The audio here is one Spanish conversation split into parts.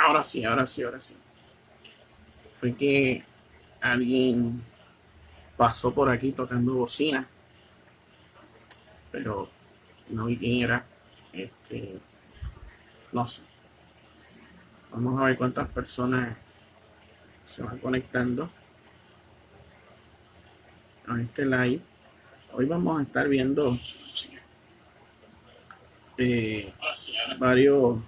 Ahora sí, ahora sí, ahora sí. Fue que alguien pasó por aquí tocando bocina, pero no vi quién era. Este, no sé. Vamos a ver cuántas personas se van conectando a este live. Hoy vamos a estar viendo eh, varios,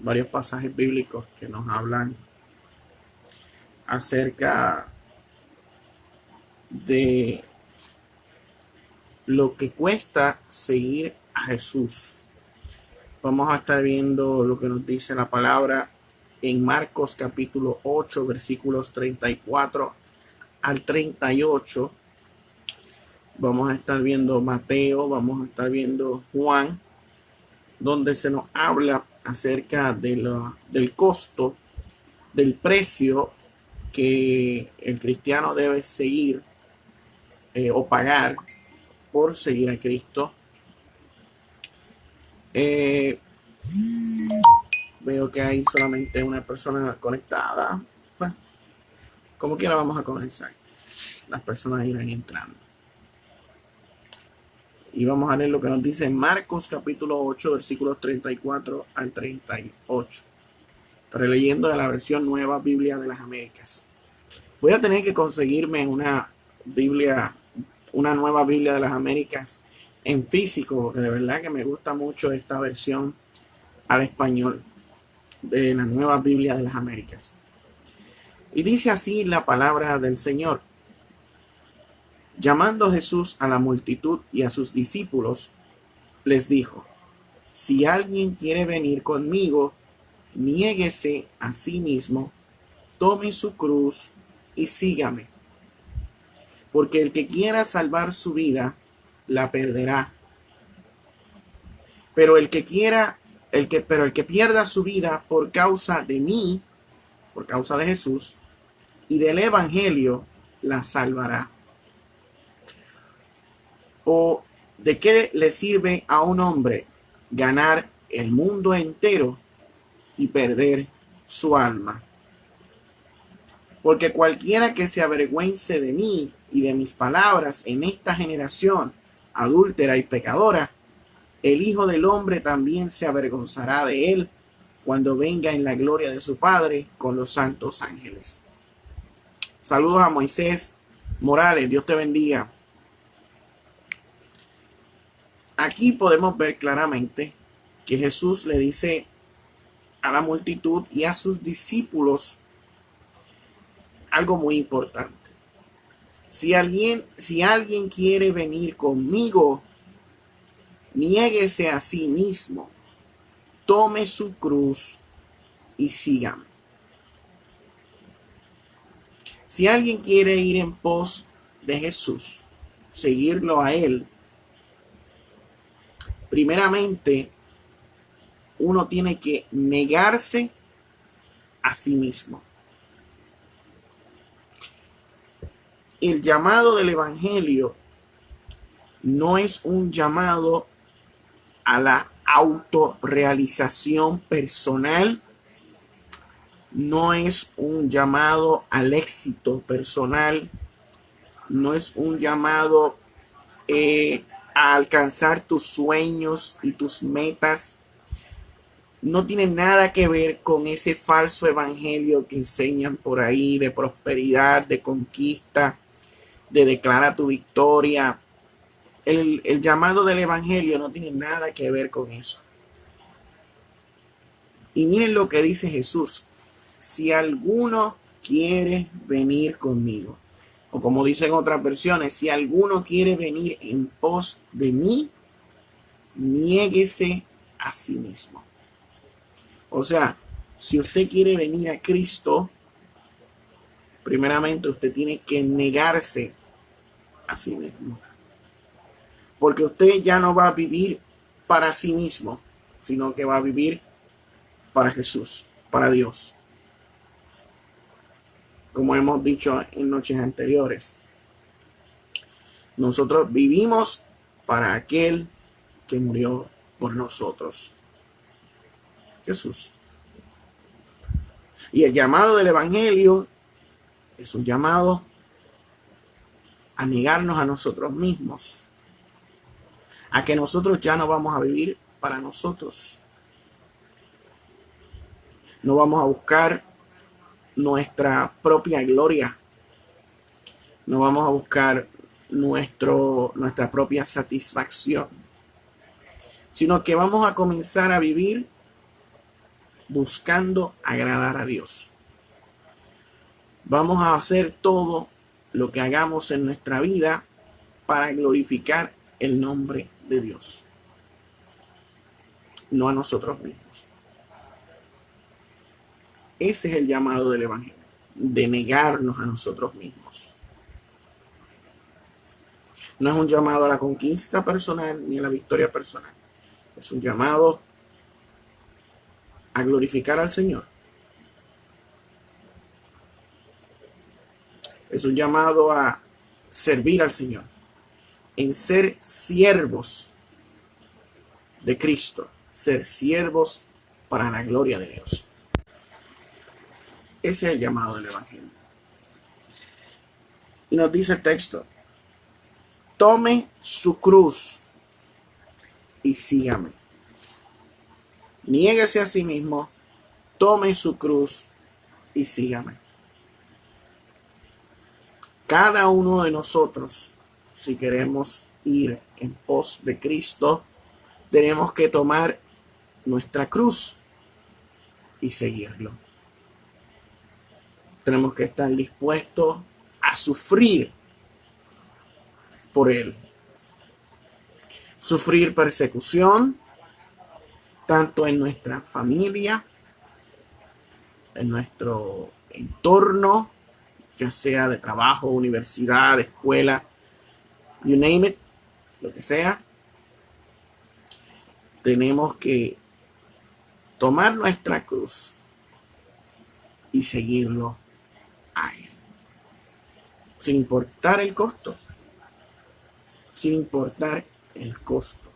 varios pasajes bíblicos que nos hablan acerca de lo que cuesta seguir a Jesús. Vamos a estar viendo lo que nos dice la palabra en Marcos capítulo 8, versículos 34 al 38. Vamos a estar viendo Mateo, vamos a estar viendo Juan, donde se nos habla acerca del costo, del precio que el cristiano debe seguir o pagar por seguir a Cristo. Veo que hay solamente una persona conectada. Bueno, como quiera vamos a comenzar. Las personas irán entrando. Y vamos a leer lo que nos dice Marcos capítulo 8, versículos 34 al 38. Estaré leyendo de la versión Nueva Biblia de las Américas. Voy a tener que conseguirme una Biblia, una nueva Biblia de las Américas en físico, porque de verdad que me gusta mucho esta versión al español de la nueva Biblia de las Américas. Y dice así la palabra del Señor. Llamando Jesús a la multitud y a sus discípulos, les dijo: si alguien quiere venir conmigo, niéguese a sí mismo, tome su cruz y sígame. Porque el que quiera salvar su vida, la perderá. Pero el que pierda su vida por causa de mí, por causa de Jesús y del Evangelio, la salvará. ¿O de qué le sirve a un hombre ganar el mundo entero y perder su alma? Porque cualquiera que se avergüence de mí y de mis palabras en esta generación adúltera y pecadora, el Hijo del Hombre también se avergonzará de él cuando venga en la gloria de su Padre con los santos ángeles. Saludos a Moisés Morales, Dios te bendiga. Aquí podemos ver claramente que Jesús le dice a la multitud y a sus discípulos algo muy importante. Si alguien quiere venir conmigo, niéguese a sí mismo, tome su cruz y sígame. Si alguien quiere ir en pos de Jesús, seguirlo a Él, primeramente uno tiene que negarse a sí mismo. El llamado del Evangelio no es un llamado a la autorrealización personal, no es un llamado al éxito personal, no es un llamado a alcanzar tus sueños y tus metas. No tiene nada que ver con ese falso evangelio que enseñan por ahí de prosperidad, de conquista, de declara tu victoria. El llamado del evangelio no tiene nada que ver con eso. Y miren lo que dice Jesús: si alguno quiere venir conmigo, o como dicen otras versiones, si alguno quiere venir en pos de mí, niéguese a sí mismo. O sea, si usted quiere venir a Cristo, primeramente usted tiene que negarse a sí mismo. Porque usted ya no va a vivir para sí mismo, sino que va a vivir para Jesús, para Dios. Como hemos dicho en noches anteriores, nosotros vivimos para aquel que murió por nosotros. Jesús. Y el llamado del Evangelio es un llamado a negarnos a nosotros mismos, a que nosotros ya no vamos a vivir para nosotros. No vamos a buscar nuestra propia gloria. No vamos a buscar nuestra propia satisfacción, sino que vamos a comenzar a vivir buscando agradar a Dios. Vamos a hacer todo lo que hagamos en nuestra vida para glorificar el nombre de Dios, no a nosotros mismos. Ese es el llamado del Evangelio, de negarnos a nosotros mismos. No es un llamado a la conquista personal ni a la victoria personal. Es un llamado a glorificar al Señor. Es un llamado a servir al Señor, en ser siervos de Cristo, ser siervos para la gloria de Dios. Ese es el llamado del Evangelio. Y nos dice el texto: tome su cruz y sígame. Niéguese a sí mismo, tome su cruz y sígame. Cada uno de nosotros, si queremos ir en pos de Cristo, tenemos que tomar nuestra cruz y seguirlo. Tenemos que estar dispuestos a sufrir por Él. Sufrir persecución, tanto en nuestra familia, en nuestro entorno, ya sea de trabajo, universidad, escuela, you name it, lo que sea. Tenemos que tomar nuestra cruz y seguirlo a Él, sin importar el costo, sin importar el costo.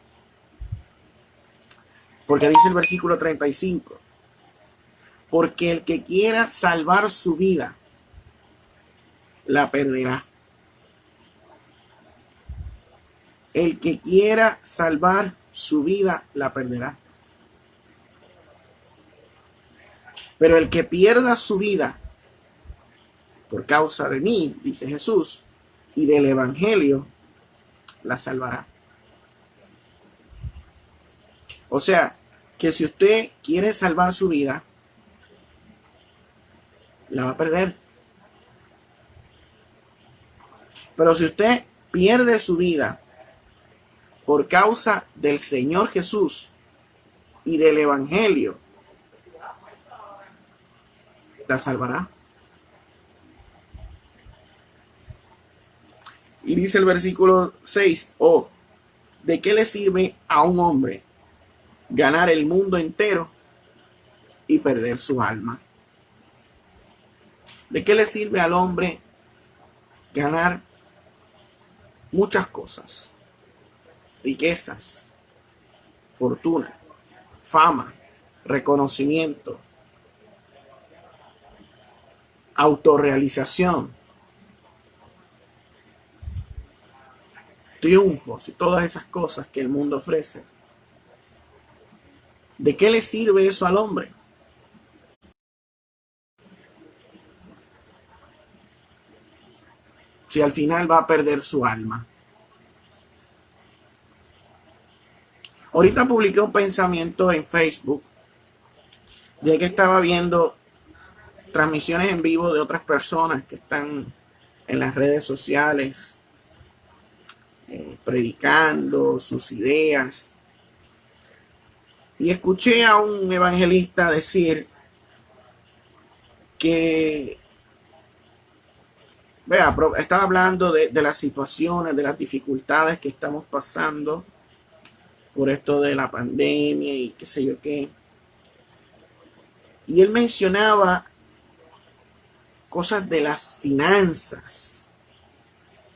Porque dice el versículo 35, porque el que quiera salvar su vida, la perderá. El que quiera salvar su vida, la perderá. Pero el que pierda su vida por causa de mí, dice Jesús, y del Evangelio, la salvará. O sea, que si usted quiere salvar su vida, la va a perder. Pero si usted pierde su vida por causa del Señor Jesús y del Evangelio, la salvará. Y dice el versículo 6, ¿de qué le sirve a un hombre ganar el mundo entero y perder su alma? ¿De qué le sirve al hombre ganar muchas cosas? Riquezas, fortuna, fama, reconocimiento, autorrealización, triunfos y todas esas cosas que el mundo ofrece. ¿De qué le sirve eso al hombre? Si al final va a perder su alma. Ahorita publiqué un pensamiento en Facebook, ya que estaba viendo transmisiones en vivo de otras personas que están en las redes sociales, predicando sus ideas. Y escuché a un evangelista decir que, estaba hablando de las situaciones, de las dificultades que estamos pasando por esto de la pandemia y qué sé yo qué. Y él mencionaba cosas de las finanzas,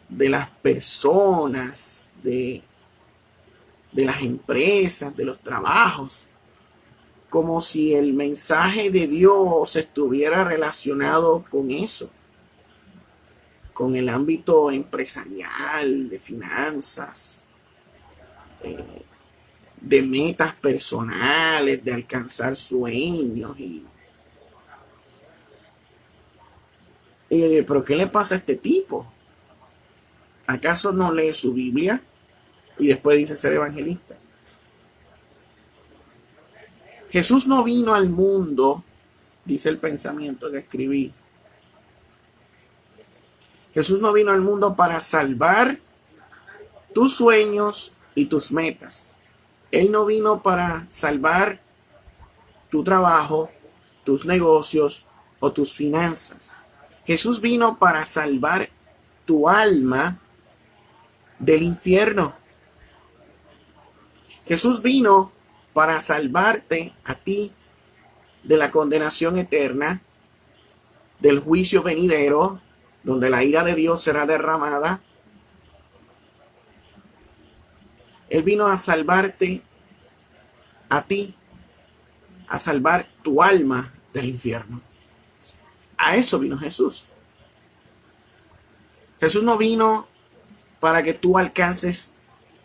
de las personas, de las empresas, de los trabajos. como si el mensaje de Dios estuviera relacionado con eso, con el ámbito empresarial, de finanzas, de metas personales, de alcanzar sueños. Y yo digo, ¿pero qué le pasa a este tipo? ¿Acaso no lee su Biblia? Y después dice ser evangelista. Jesús no vino al mundo, dice el pensamiento que escribí. Jesús no vino al mundo para salvar tus sueños y tus metas. Él no vino para salvar tu trabajo, tus negocios o tus finanzas. Jesús vino para salvar tu alma del infierno. Jesús vino para salvarte a ti de la condenación eterna, del juicio venidero, donde la ira de Dios será derramada. Él vino a salvarte a ti, a salvar tu alma del infierno. A eso vino Jesús. Jesús no vino para que tú alcances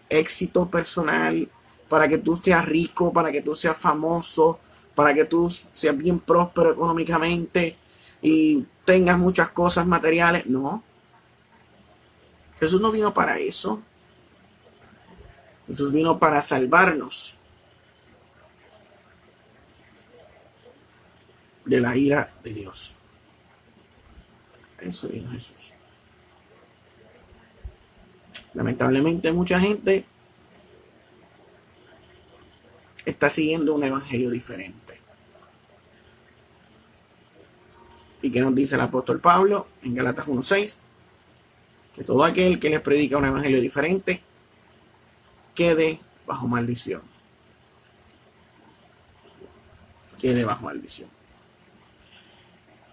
éxito personal, para que tú seas rico, para que tú seas famoso, para que tú seas bien próspero económicamente y tengas muchas cosas materiales. No. Jesús no vino para eso. Jesús vino para salvarnos de la ira de Dios. Eso vino Jesús. Lamentablemente mucha gente está siguiendo un evangelio diferente. ¿Y qué nos dice el apóstol Pablo en Gálatas 1:6? Que todo aquel que les predica un evangelio diferente quede bajo maldición. Quede bajo maldición.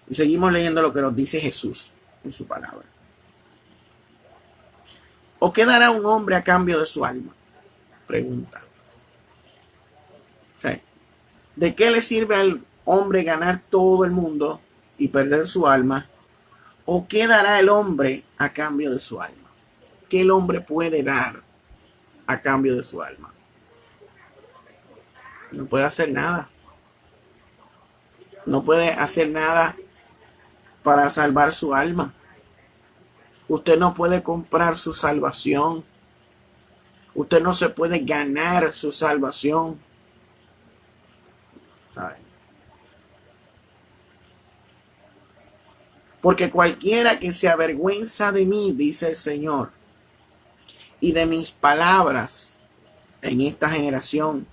Y seguimos leyendo lo que nos dice Jesús en su palabra. ¿O qué dará un hombre a cambio de su alma? Pregunta. O sea, ¿de qué le sirve al hombre ganar todo el mundo y perder su alma? ¿O qué dará el hombre a cambio de su alma? ¿Qué el hombre puede dar a cambio de su alma? No puede hacer nada. No puede hacer nada para salvar su alma. Usted no puede comprar su salvación. Usted no se puede ganar su salvación. ¿Sabe? Porque cualquiera que se avergüenza de mí, dice el Señor, y de mis palabras en esta generación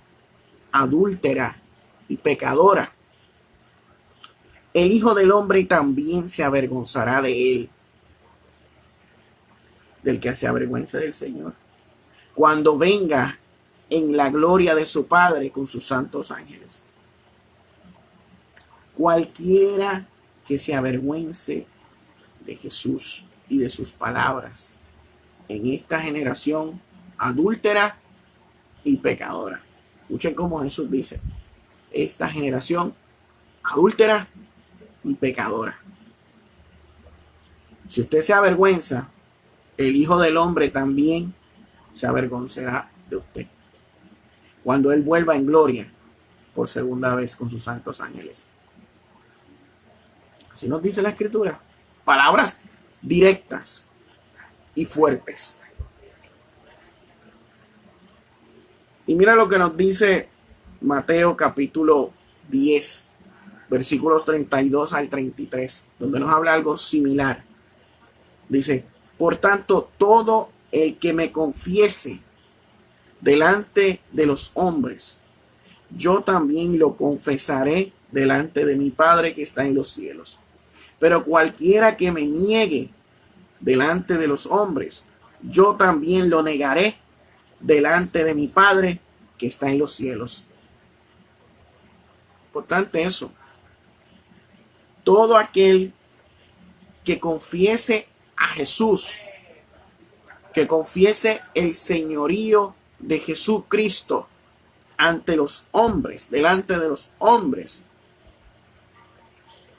adúltera y pecadora, el Hijo del Hombre también se avergonzará de él. Del que se avergüenza del Señor, cuando venga en la gloria de su Padre con sus santos ángeles. Cualquiera que se avergüence de Jesús y de sus palabras en esta generación adúltera y pecadora. Escuchen cómo Jesús dice: esta generación adúltera y pecadora. Si usted se avergüenza, el Hijo del Hombre también se avergonzará de usted cuando Él vuelva en gloria por segunda vez con sus santos ángeles. Así nos dice la Escritura. Palabras directas y fuertes. Y mira lo que nos dice Mateo capítulo 10, versículos 32 al 33, donde nos habla algo similar. Dice: por tanto, todo el que me confiese delante de los hombres, yo también lo confesaré delante de mi Padre que está en los cielos. Pero cualquiera que me niegue delante de los hombres, yo también lo negaré delante de mi Padre que está en los cielos. Importante eso. Todo aquel que confiese a Jesús, que confiese el señorío de Jesucristo ante los hombres, delante de los hombres.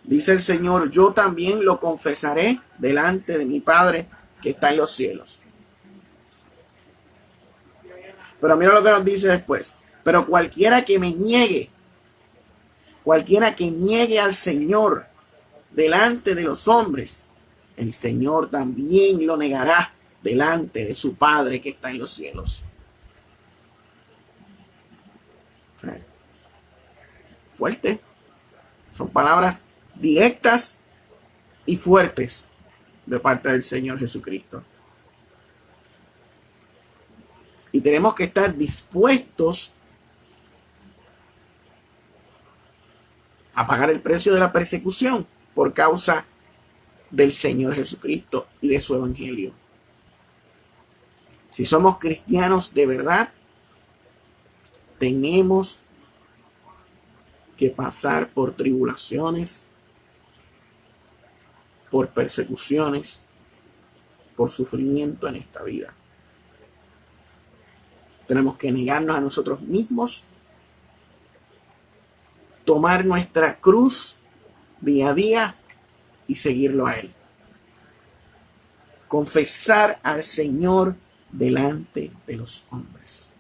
Dice el Señor, yo también lo confesaré delante de mi Padre que está en los cielos. Pero mira lo que nos dice después. Pero cualquiera que niegue al Señor delante de los hombres, el Señor también lo negará delante de su Padre que está en los cielos. Fuerte. Son palabras directas y fuertes de parte del Señor Jesucristo. Y tenemos que estar dispuestos a pagar el precio de la persecución por causa del Señor Jesucristo y de su evangelio. Si somos cristianos de verdad, tenemos que pasar por tribulaciones, por persecuciones, por sufrimiento en esta vida. Tenemos que negarnos a nosotros mismos, tomar nuestra cruz día a día y seguirlo a Él. Confesar al Señor delante de los hombres.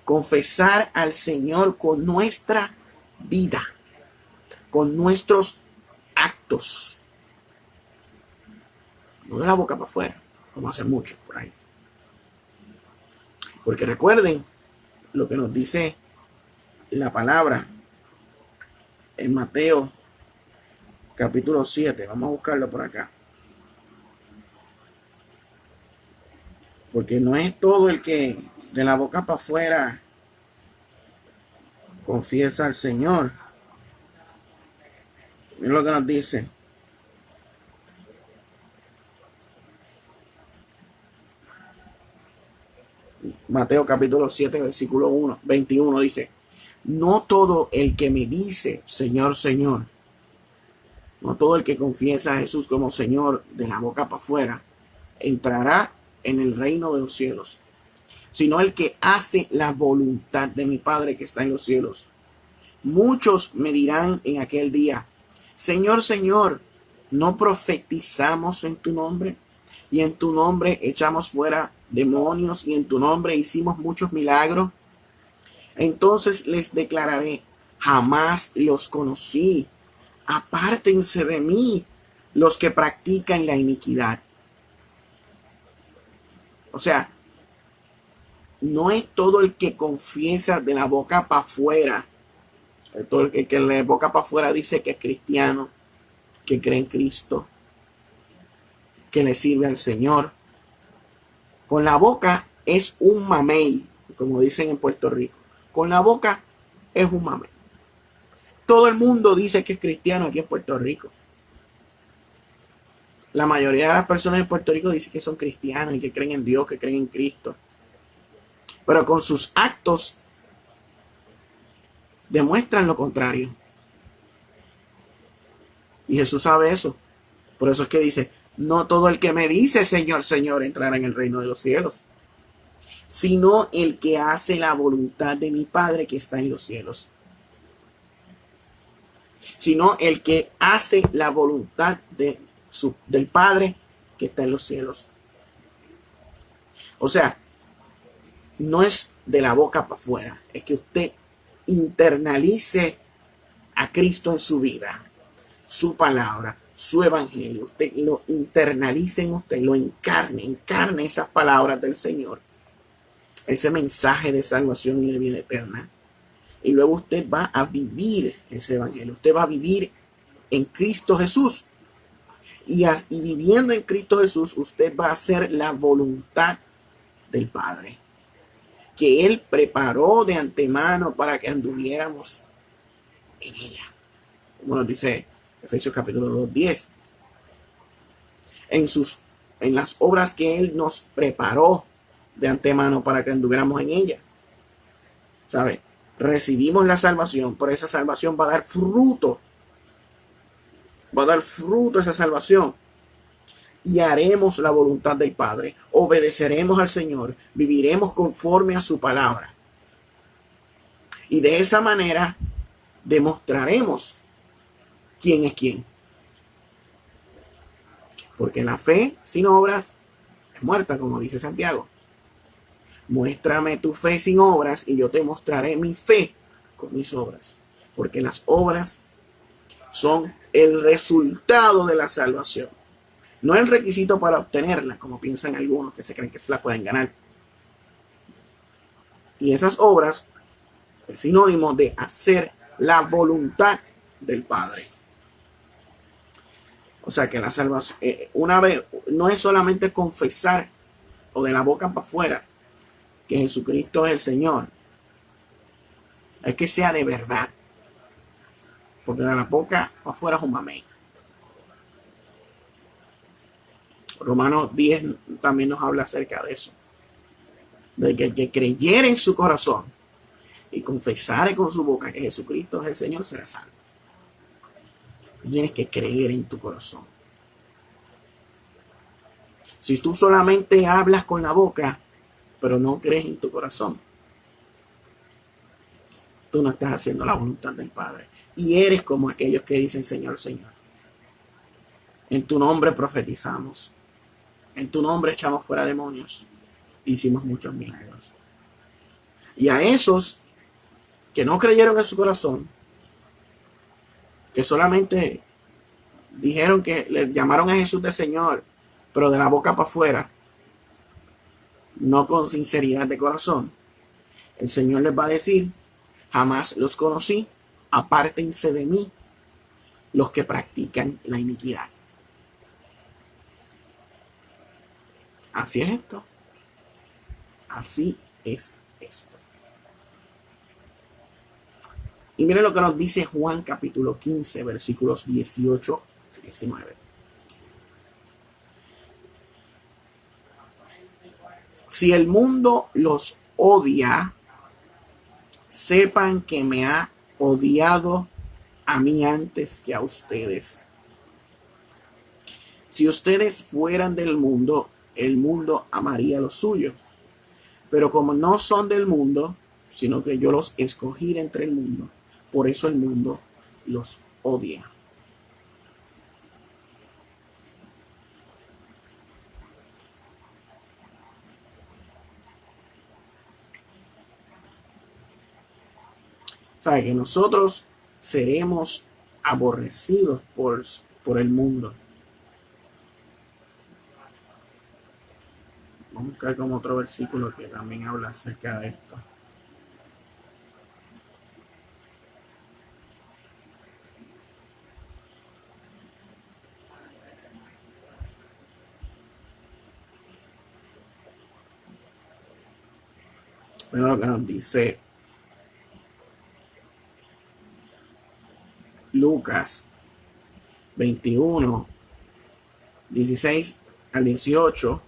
Confesar al Señor con nuestra vida, con nuestros actos. No de la boca para afuera, como hacen muchos por ahí. Porque recuerden lo que nos dice la palabra en Mateo capítulo 7. Vamos a buscarlo por acá. Porque no es todo el que de la boca para afuera confiesa al Señor. Mira lo que nos dice. Mateo capítulo 7, versículo 21 dice, no todo el que me dice, Señor, Señor, no todo el que confiesa a Jesús como Señor de la boca para afuera, entrará en el reino de los cielos, sino el que hace la voluntad de mi Padre que está en los cielos. Muchos me dirán en aquel día, Señor, Señor, ¿no profetizamos en tu nombre? Y en tu nombre echamos fuera demonios y en tu nombre hicimos muchos milagros. Entonces les declararé, jamás los conocí. Apártense de mí los que practican la iniquidad. O sea, no es todo el que confiesa de la boca para afuera. Todo el que de la boca para afuera dice que es cristiano, que cree en Cristo, que le sirve al Señor. Con la boca es un mamey, como dicen en Puerto Rico. Con la boca es un mamey. Todo el mundo dice que es cristiano aquí en Puerto Rico. La mayoría de las personas en Puerto Rico dicen que son cristianos y que creen en Dios, que creen en Cristo. Pero con sus actos demuestran lo contrario. Y Jesús sabe eso. Por eso es que dice, no todo el que me dice Señor, Señor entrará en el reino de los cielos, sino el que hace la voluntad de mi Padre que está en los cielos. Sino el que hace la voluntad del Padre que está en los cielos. O sea, no es de la boca para afuera, es que usted internalice a Cristo en su vida, su palabra, su evangelio. Usted lo internalice en usted, lo encarne esas palabras del Señor, ese mensaje de salvación y de vida eterna. Y luego usted va a vivir ese evangelio. Usted va a vivir en Cristo Jesús. Y viviendo en Cristo Jesús, usted va a hacer la voluntad del Padre, que Él preparó de antemano para que anduviéramos en ella. Como nos dice Efesios capítulo 2:10. En las obras que Él nos preparó de antemano para que anduviéramos en ella. ¿Sabe? Recibimos la salvación, pero esa salvación va a dar fruto. Va a dar fruto esa salvación. Y haremos la voluntad del Padre. Obedeceremos al Señor. Viviremos conforme a su palabra. Y de esa manera demostraremos quién es quién. Porque la fe sin obras es muerta, como dice Santiago. Muéstrame tu fe sin obras y yo te mostraré mi fe con mis obras. Porque las obras son el resultado de la salvación. No el requisito para obtenerla, como piensan algunos que se creen que se la pueden ganar. Y esas obras es sinónimo de hacer la voluntad del Padre. O sea que la salvación, una vez, no es solamente confesar o de la boca para afuera que Jesucristo es el Señor. Es que sea de verdad. Porque de la boca para afuera es un mamey. Romanos 10 también nos habla acerca de eso. De que el que creyere en su corazón y confesare con su boca que Jesucristo es el Señor será salvo. Tienes que creer en tu corazón. Si tú solamente hablas con la boca, pero no crees en tu corazón, tú no estás haciendo la voluntad del Padre. Y eres como aquellos que dicen Señor, Señor. En tu nombre profetizamos. En tu nombre echamos fuera demonios. Hicimos muchos milagros. Y a esos que no creyeron en su corazón, que solamente dijeron que le llamaron a Jesús de Señor, pero de la boca para afuera, no con sinceridad de corazón, el Señor les va a decir: jamás los conocí, apártense de mí los que practican la iniquidad. Así es esto. Así es esto. Y miren lo que nos dice Juan capítulo 15, versículos 18 y 19. Si el mundo los odia, sepan que me ha odiado a mí antes que a ustedes. Si ustedes fueran del mundo, el mundo amaría lo suyo. Pero como no son del mundo, sino que yo los escogí entre el mundo, por eso el mundo los odia. Sabe que nosotros seremos aborrecidos por el mundo. Vamos a buscar como otro versículo que también habla acerca de esto. Bueno, lo que nos dice Lucas 21, 16 al 18,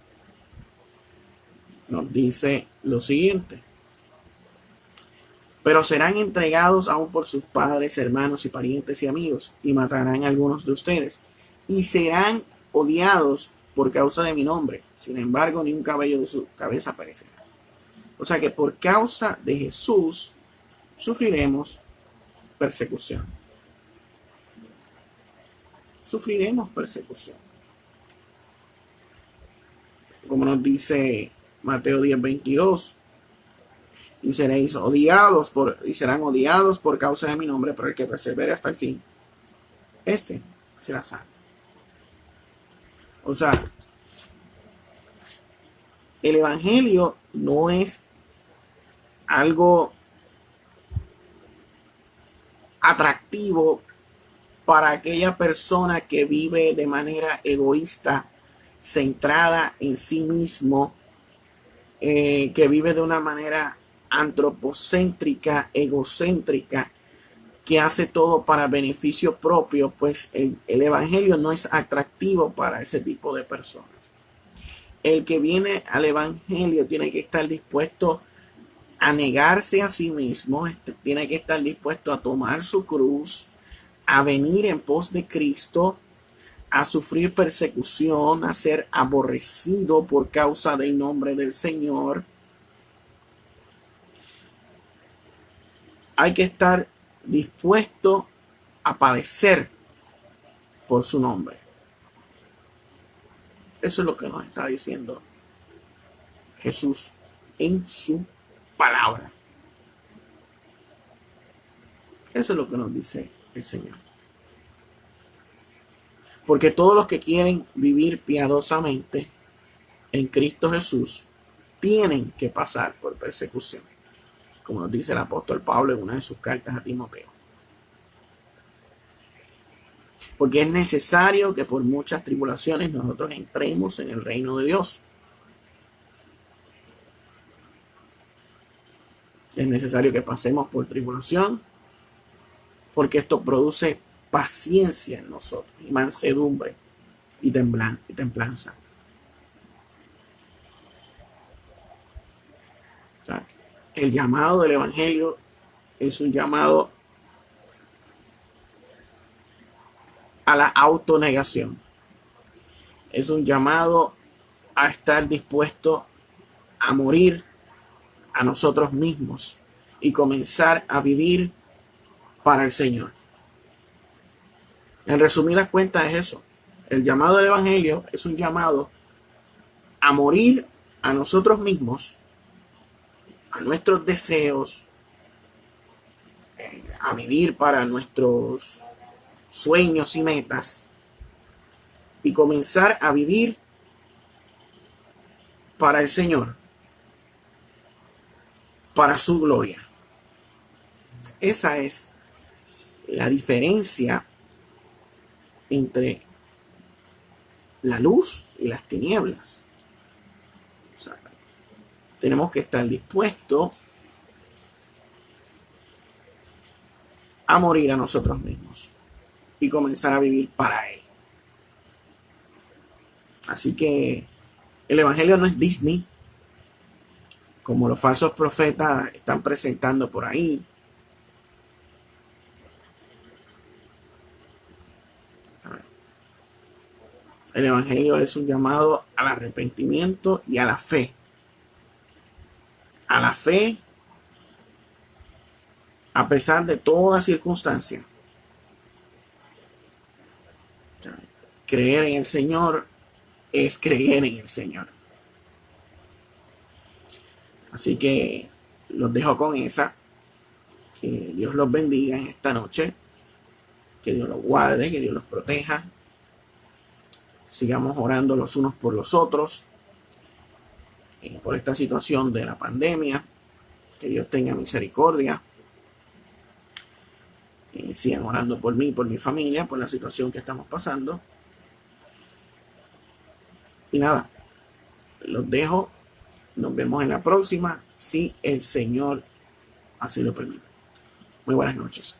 nos dice lo siguiente: pero serán entregados aún por sus padres, hermanos y parientes y amigos, y matarán a algunos de ustedes, y serán odiados por causa de mi nombre. Sin embargo, ni un cabello de su cabeza perecerá. O sea que por causa de Jesús sufriremos persecución. Sufriremos persecución. Como nos dice Mateo 10:22, y serán odiados por causa de mi nombre, pero el que persevere hasta el fin, este será salvo. O sea, el evangelio no es algo atractivo para aquella persona que vive de manera egoísta, centrada en sí mismo, que vive de una manera antropocéntrica, egocéntrica, que hace todo para beneficio propio. Pues el evangelio no es atractivo para ese tipo de personas. El que viene al evangelio tiene que estar dispuesto a negarse a sí mismo, tiene que estar dispuesto a tomar su cruz, a venir en pos de Cristo, a sufrir persecución, a ser aborrecido por causa del nombre del Señor. hay que estar dispuesto a padecer por su nombre. Eso es lo que nos está diciendo Jesús en su palabra. Eso es lo que nos dice el Señor. Porque todos los que quieren vivir piadosamente en Cristo Jesús tienen que pasar por persecución, como nos dice el apóstol Pablo en una de sus cartas a Timoteo. Porque es necesario que por muchas tribulaciones nosotros entremos en el reino de Dios. Es necesario que pasemos por tribulación, porque esto produce paciencia en nosotros, y mansedumbre y templanza. O sea, el llamado del Evangelio es un llamado a la autonegación. Es un llamado a estar dispuesto a morir a nosotros mismos y comenzar a vivir para el Señor. En resumidas cuentas es eso. El llamado del Evangelio es un llamado a morir a nosotros mismos, a nuestros deseos, a vivir para nuestros sueños y metas, y comenzar a vivir para el Señor, para su gloria. Esa es la diferencia entre la luz y las tinieblas. O sea, tenemos que estar dispuestos a morir a nosotros mismos y comenzar a vivir para Él. Así que el Evangelio no es Disney, como los falsos profetas están presentando por ahí. El Evangelio es un llamado al arrepentimiento y a la fe. A la fe a pesar de toda circunstancia. Creer en el Señor es creer en el Señor. Así que los dejo con esa. Que Dios los bendiga en esta noche. Que Dios los guarde, que Dios los proteja. Sigamos orando los unos por los otros. Por esta situación de la pandemia. Que Dios tenga misericordia. Sigan orando por mí, por mi familia, por la situación que estamos pasando. Y nada, los dejo. Nos vemos en la próxima, si el Señor así lo permite. Muy buenas noches.